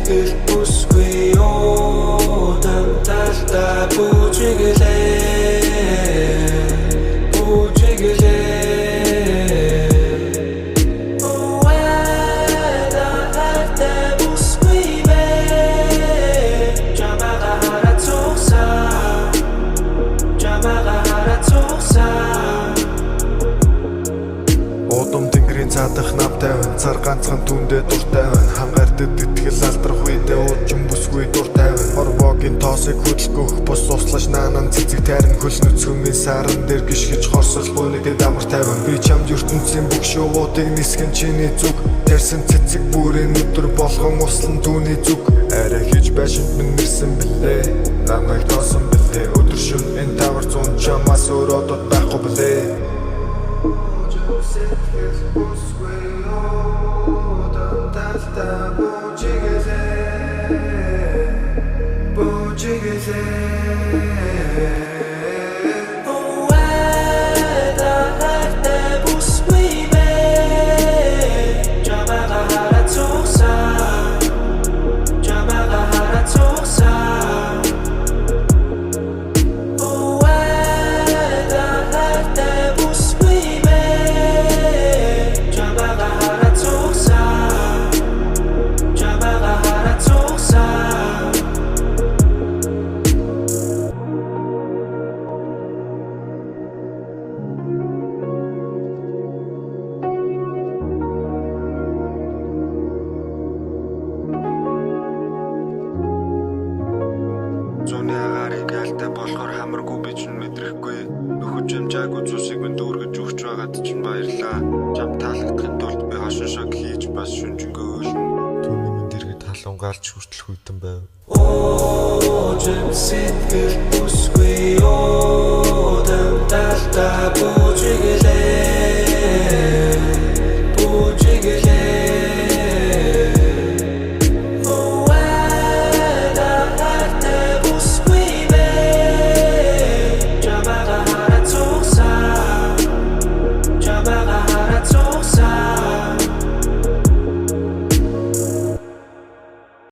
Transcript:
сэтгэл бүсгүй удан талтай бүжиглээ Удам тэнгэрийн цаадах намтай байна. Цар ганцхан түндэ дуртай байна. Хангаардаг тэтгэл алдрах үедээ уучин бүсгүй дуртай байна. Хорвогийн тоосыг хөдөлгөх бус услаж наанан цэцэг тайрн хөл нүцгүмийн саран дээр гიშгэж хорсол бүнэдэд амар тайван. Би чамд ертөнцийн бүх шувуудыг нисгэн чиний зүг. Тарьсан цэцэг бүрийн өдөр болгон услан түүний зүг. Арай хийж байшинт минь нэрсэн билээ. Намайг тоосон билээ. Өдөр шөн энэ тавар зүүн чамаас өөрөө дот байхгүй билээ. Сэтгэл бүсгүй удан талтай бүжиглээ Зуны агарыг альтай болохоор хамаргүй би ч мэдрэхгүй. Нөхөж амжаагүй цусыг минь дүүргэж өгч байгаад чинь баярлаа. Чам таалагдахын тулд би хошин шог хийж бас шүнжэнгөө өлнө. Түүний минь дэргэд халуунгаалж хүртэл хүйтэн байв. Ожим сэтгэл бүсгүй удан талтай бүжиглээ